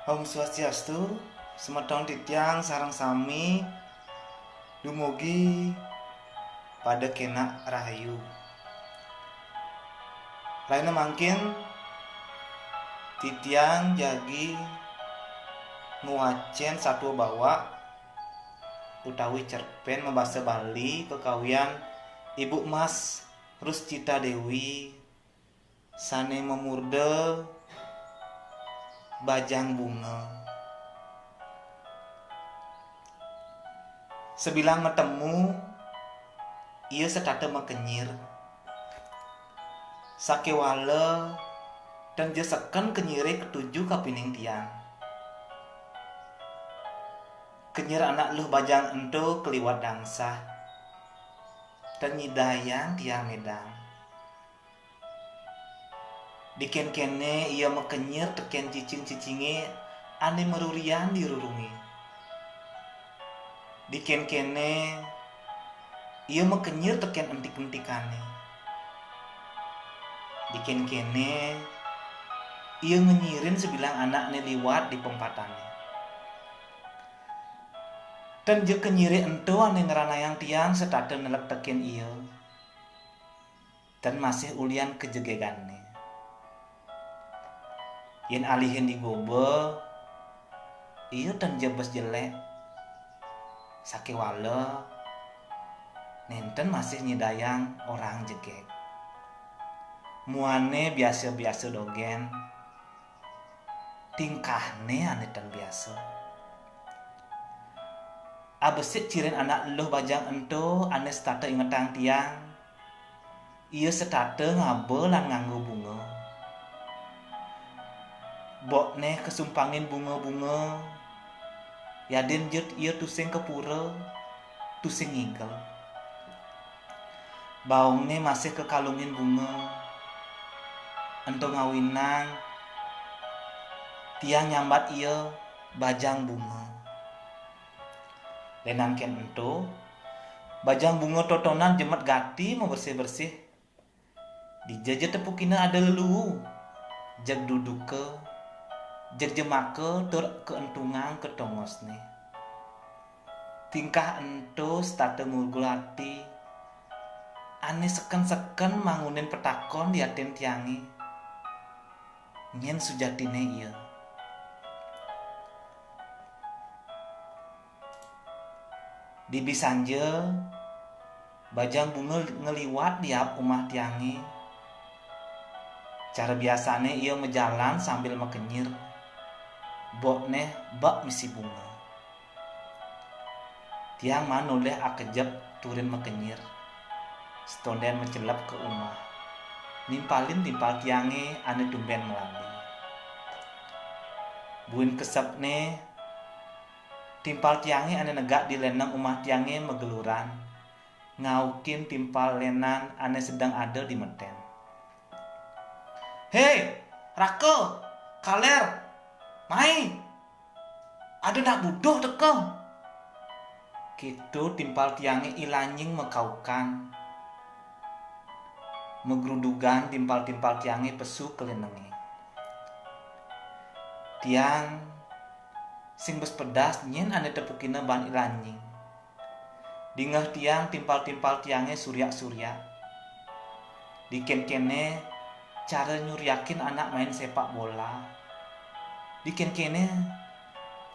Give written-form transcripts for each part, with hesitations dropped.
Om Swastiastu, semeton titiang sareng sami dumugi pada kena rahayu. Lainnya mangkin titiang jagi nguacen satu bawa utawi cerpen membahasa Bali kekawian Ibu Mas Ruscita Dewi sane memurde bajang bunga. Sebilang metemu ia setate mekenyir sakewala dan jesakan kenyire ketujuh kapining tiang. Kenyir anak luh bajang ento keliwat dangsah dan nyidayang tiang medang. Diken kene ia mekenyir teken cicing-cicinge ane merurian dirurungi. Diken kene ia mekenyir teken entik-entikane. Diken kene ia ngenyirin sebilang anak ne liwat di pempatane. Dan je kenyiri ento ane ngeranayang tiang setate nelek teken ia. Dan masih ulian kejegegane. Yen alihin digobe iya dan jebes jelek sakewala nenten masih nyidayang orang jegek muane biasa-biasa dogen tingkahne ane tan biasa abesik cirin anak luh bajang ento ane setate ingetang tiang iya setate ngabe lan nganggo bunga bokne kesumpangin bunga-bunga yaden jet ia tusing kepura tusing ngigel baungne masih kekalungin bunga ento ngawinang tiang nyambat ia bajang bunga lenang ken ento bajang bunga totonan jemet gati mau bersih-bersih di jaja tepukina ada lelu jag duduk ke jeg jemake tur keentungan ketongosne tingkah ento state ngurgul hati ane seken-seken mangunin petakon di aten tiangi nyen sujatine iya di bisanje bajang bunga ngeliwat di ap umah tiangi cara biasane ia mejalan sambil mekenyir bokne bak misi bunga tiang manoleh akejep turin mekenyir stonden mencelap ke umah nimpalin timpal tiange ane tumben melambi buin kesepne timpal tiange ane negak di lenang umah tiange megeluran ngaukin timpal lenan ane sedang ada di meten. Hei Rake Kaler Mai, ada nak budoh teke. Gitu timpal tiange ilanying mekaukan. Megrudugan timpal-timpal tiange pesu kelenenge. Tiang sing bes pedas nyen ane tepukina ban ilanying. Dingeh tiang timpal-timpal tiange surya-surya. Diken kene cara nyuryakin anak main sepak bola. Diken kene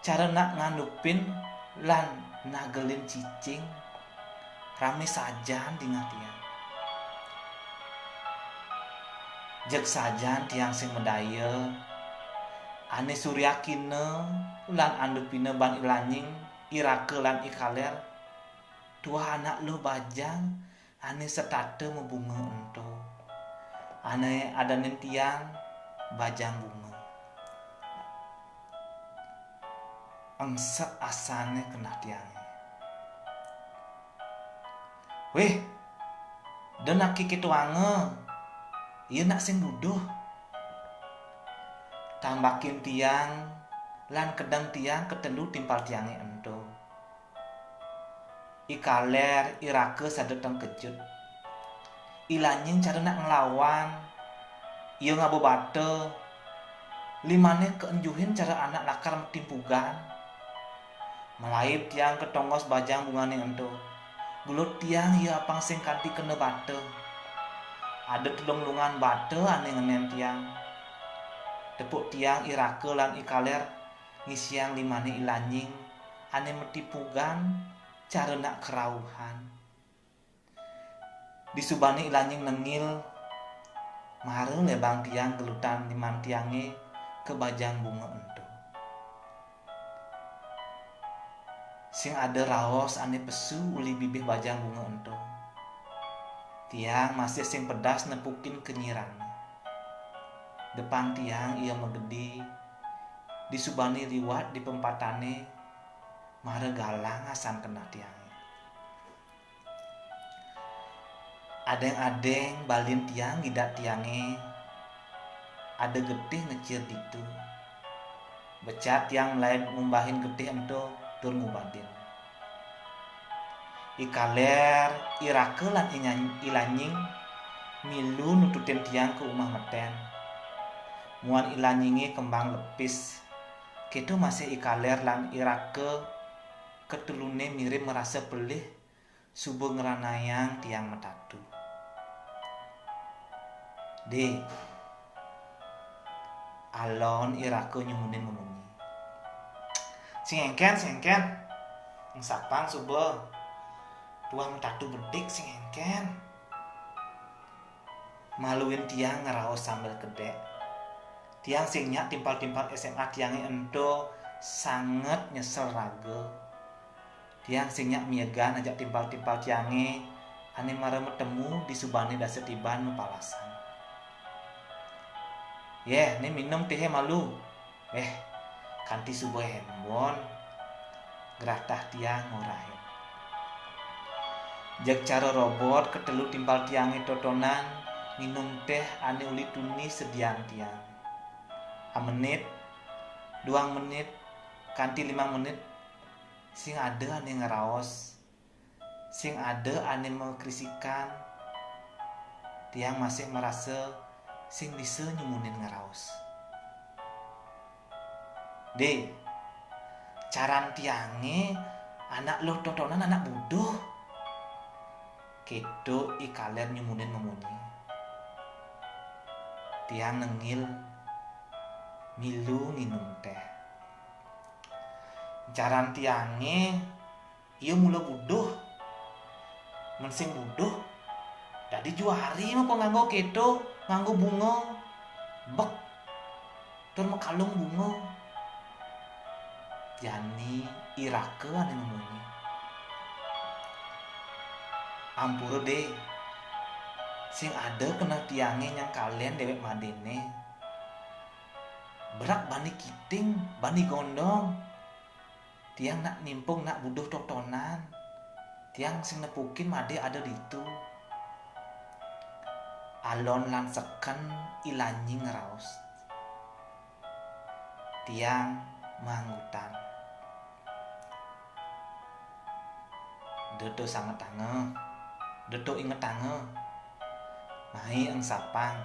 cara nak ngandupin lan nagelin cicing rame sajan di tiang jeg sajan tiang sing medaya ane suryakine lan andupine ban ilanying irake lan ikaler dua anak lo bajang ane setate membunga ento ane adanin tiang bajang bunga angsa asane kena tiange. Weh, dan nak kitu ange, iya nak sing duduh. Tambakin tiang, lan kedang tiang ketelu timpal tiange ento. Ikaler irake sadeteng kejut. Ilanying cara nak ngelawan, iya ngabo bate, limane keenjuhin cara anak lakar metimpugan. Melaip tiang ketongos bajang bungane ento. Gulut tiang ia apang sing kanti kena bate. Ada tulung lungan bate ane ngenen tiang. Tepuk tiang irake lan ikaler ngisiang limane ilanying ane metipugan cara nak kerauhan. Disubani ilanying nengil mare lebang tiang gelutan liman tiange ke bajang bunga ento. Sing ada raos ane pesu uli bibih bajang bunga ento. Tiang masih sing pedas nepukin kenyirang. Depan tiang ia megedi, disubani riwat di pempatane, mare galang asan kena tiang. Adeng-adeng balin tiang gidat tiange, ada getih ngecir ditu. Becat tiang lain ngumbahin getih ento tur ngubadin. Ikaler irake lan ilanying milu nututin tiang ke umah meten. Muan ilanyingi kembang lepis. Kitu masih ikaler lan irake ketulune mirip merasa pelih subuh ngeranayang tiang metatu. De alon irake nyumunin memunyi. Singengkenngsapang subuh tuang metatu bedik singengken. Maluin tiang ngeraos sambil kedek. Tiang sing nyak timpal-timpal SMA tiange ento sangat nyesel raga. Tiang sing nyak miegan ajak timpal-timpal tiange ane mare metemu di subane dasa tiban palasan. Ni minum teh malu. Kanti subuh hembon. Geratah tiang ngorahin. Jak cara robot ketelu timpal tiange totonan minum teh ane uli tuni sedian tiang. Menit, 2 menit, kanti 5 menit, sing ada ane ngeraos, sing ada ane mengkrisikan, tiang masih merasa sing bisa nyumunin ngeraos. De, caran tiange anak lo totonan anak bodoh. Kedo ikaler nyumunin memunyi. Tiang nengil milu nginum teh. Caran tiange iya mula bodoh. Mensing bodoh dadi juari mah nganggo kedo, nganggo bunga. Bek. Tur mekalung bunga. Jani irake ane memunyi. Ampura deh. Sing ada kena tiange yang kalian dewek madene. Berak bani kiting, bani gondong. Tiang nak nimpung nak buduh totonan. Tiang sing nepukin made ada ditu. Alon lan seken ilanying ngeraos. Tiang manggutan. Dedo sangat tange. Dedo inget tange. Mahi ang sapang.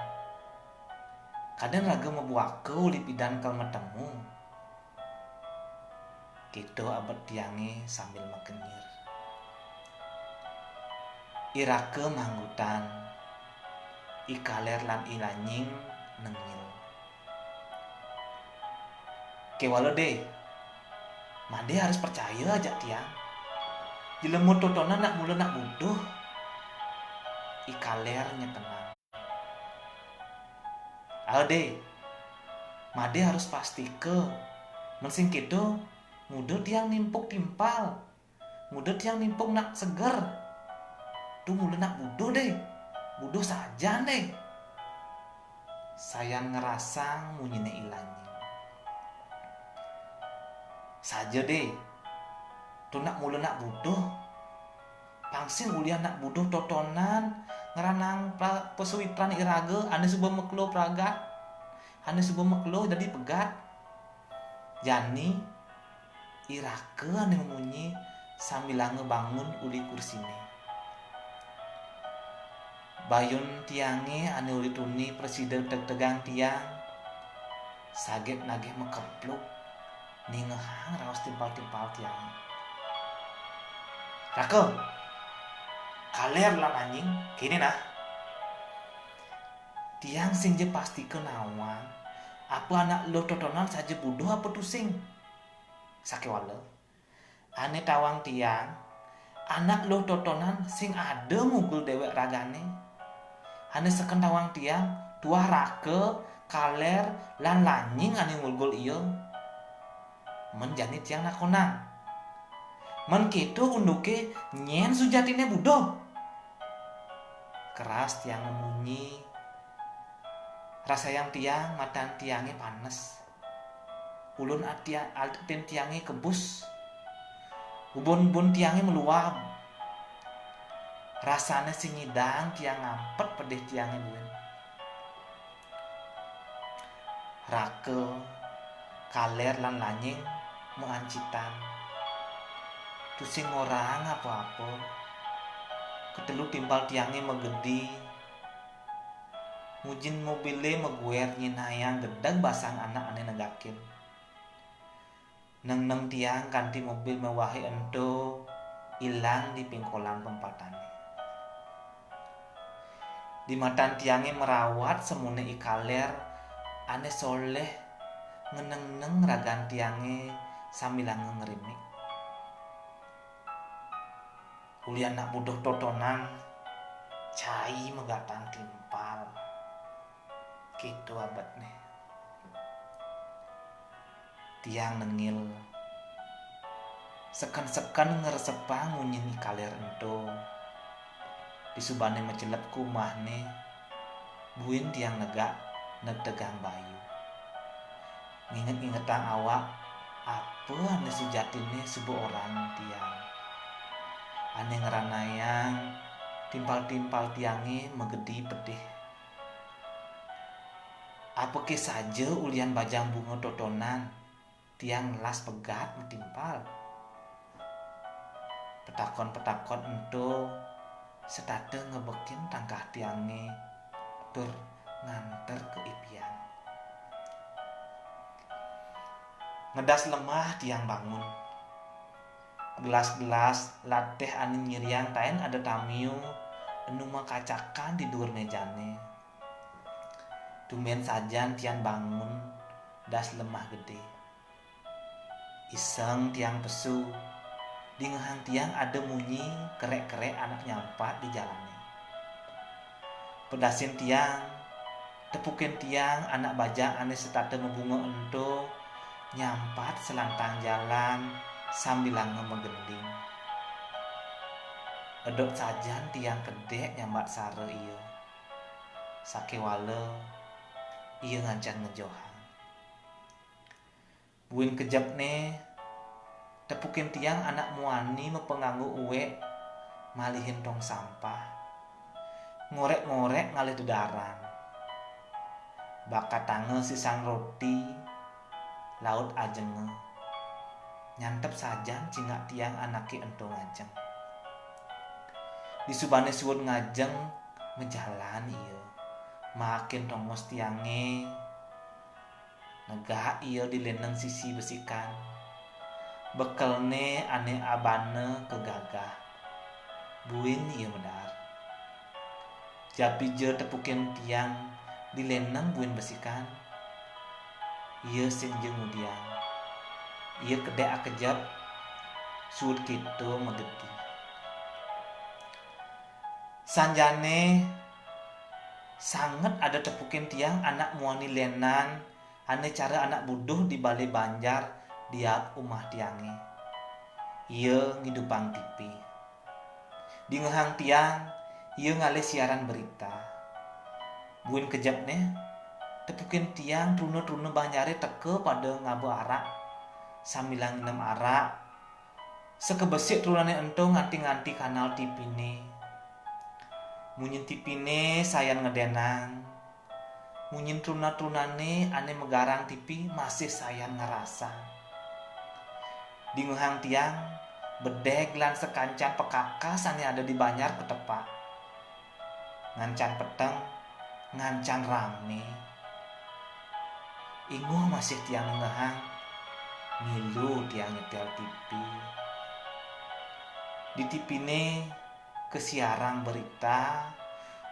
Kadang raga mebuake lipidan kal metemu. Gitu abad tiange sambil mekenyir. Irake manggutan. Ikaler lan ilanying nengil. Kewalo deh. Made harus percaya aja tiang. Jelemu totonan nak mula nak bodoh. Ikalernya tenang. Alde, made harus pasti ke mensing gitu muda tiang nimpuk timpal, muda tiang nimpuk nak seger, tuh mula nak bodoh deh, bodoh saja deh. Sayang ngerasang munyine ilanyi. Saja deh, tuh nak mula nak bodoh, pangsing uliah nak bodoh totonan. Ngeranang pesuitran iraga ane subuh meklo pragat ane subuh meklo jadi pegat jani irake ane memunyi sambil ngebangun uli kursine. Bayun tiange ane uli tuni presiden tegang tiang saget nagih mekepluk ningehang raos timpal-timpal tiang. Rake, kaler lan anjing kini nah. Tiang sing je pasti kenawan, apa anak lo totonan saja bodoh apa tusing? Sakewala. Ane tawang tiang, anak lo totonan sing ada mugul dewek ragane. Ane seken tawang tiang, tuah rake, kaler, lan lanying ane ngulgul iyo. Menjani tiang nakonang. Men kitu unduke nyen sujatine bodoh. Keras tiang memunyi. Rasa yang tiang, matan tiangnya panas. Ulun atin tiangnya kebus. Ubun-ubun tiangnya meluap. Rasanya si nyidang tiang ngampet pedih tiangnya buen. Rake, kaler lan lanying mengancitan. Tusing orang apa-apa. Ketelu timpal tiangnya megedi. Mujin mobile meguer nyinayang gedang basang anak ane negakin. Neng tiang kanti mobil mewahi ento ilang di pingkolan tempatane. Di matan tiangnya merawat semune ikaler ane soleh ngeneng-neng ragan tiangnya sambil ngerimik. Uli anak bodoh totonan cai megatang timpal. Gitu abad nih. Tiang nengil. Sekan-sekan ngeresepang ngunyin ikaler ento. Disubane mecelep kumah nih. Buin tiang negak negdegang bayu. Nginget-ngingetang awak apa ane sejatine sebuah orang tiang. Ane ngeranayang timpal-timpal tiangi megedi pedih. Apa ke saja ulian bajang bunga totonan tiang las pegat metimpal. Petakon-petakon ento setate ngebekin tangkah tiangi tur nganter ke ipian. Ngedas lemah tiang bangun. Gelas-gelas lateh anin nyiriang tain ada tamiu enu makacakan di dur mejane. Tumben sajan tiang bangun das lemah gede. Iseng tiang pesu. Di ngehang tiang ada munyi kerek-kerek anak nyampat di jalannya. Pedasin tiang, tepukin tiang anak bajang ane setate membunga ento nyampat selantang jalan sambil ngemegending. Edok sajan tiang kedek nyambat sare iyo. Sakewale iya ngancan ngejohan. Buin kejap nih tepukin tiang anak muani mepenganggu uwe malihin tong sampah. Ngorek-ngorek ngalih dedaran. Bakat tange sisang roti laut ajenge. Nyantep sajan cingak tiang anaki ento ngajeng. Disubane suwun ngajeng mejalan iyo. Makin tongos tiange negah iyo dileneng sisi besikan. Bekelne ane abane kegagah. Buin iyo medar. Japi je tepukin tiang dileneng buin besikan. Iyo sing jemudian. Iyo kedek akejap sud kitu megeti. Sanjane sangat ada tepukin tiang anak muani lenan ane cara anak bodoh di balik banjar diap umah tiange. Ia ngidupang TV. Di ngehang tiang, ia ngalih siaran berita. Buin kejap nih, tepukin tiang trune-trune banjare teke pada ngabu arak. Sambilang nginem arak. Sekebesik trunane ento nganti-nganti kanal TV ne. Munyin tipine sayan ngedenang. Munyin truna-trunane ane megarang tipi masih sayan ngerasa. Di ngehang tiang bedeg lan sekancan pekakas ane ada di banjar ketepak. Ngancan peteng, ngancan rame. Inguh masih tiang ngehang milu tiang nyetel TV. Di TV ini kesiarang berita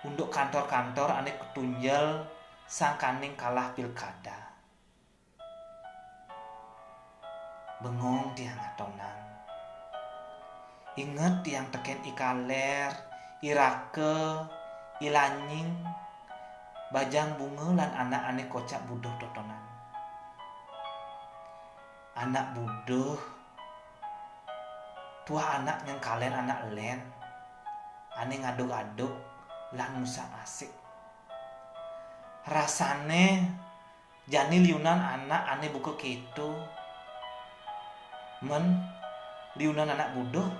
untuk kantor-kantor ane ketunjal sangkaning kalah pilkada. Bengong tiang atonang. Inget tiang teken ikaler, irake, ilanying, bajang bunga lan anak ane kocak buduh totonan. Anak buduh, tua anak yang kalian anak len, ane ngaduk-aduk lan musang asik. Rasane jani liunan anak ane buka keto. Men liunan anak buduh,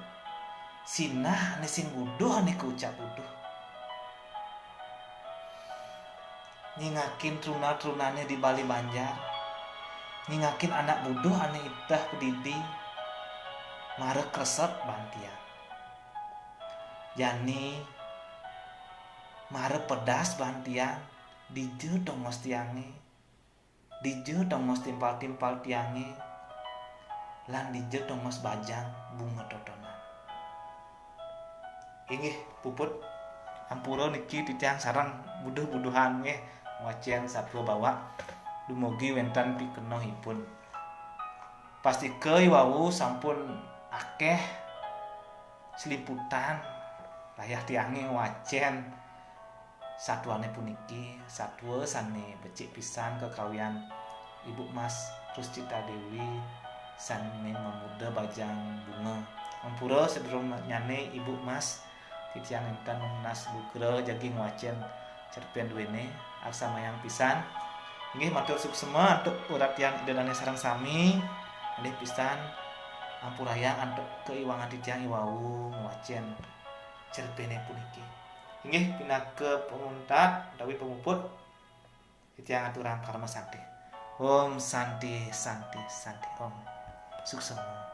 sinah ane sin buduh ane keucap buduh. Nyingakin truna-trunane di Bali Banjar, nyingakin anak buduh ane itah pedidi, marek resep bantia. Jani marek pedas bantian, dije dongos tiange, dije dongos timpal-timpal tiange, lan dije dongos bajang bunga totonan. Inggih puput ampura niki titiang sarang buduh-buduhan nggih wacen satwa bawa dumugi wenten pikenohipun. Pastike wau sampun akeh seliputan layah tiange wacen satuane puniki satwa sane becik pisan kekawian Ibu Mas Ruscita Dewi sane memuda bajang bunga. Ampura sedurung nyane Ibu Mas titiang enten nas bukre jaging wacen cerpen duwene aksa mayang pisan. Inggih matur suksema untuk urat yang idanane sareng sami. Nggih pisan ampurayang antuk keiwangan titiang iwau wacen cerpene puniki. Inggih pinake pemuntat utawi pemuput titiang aturang karma sakti. Om Santi Santi Santi Om suksema.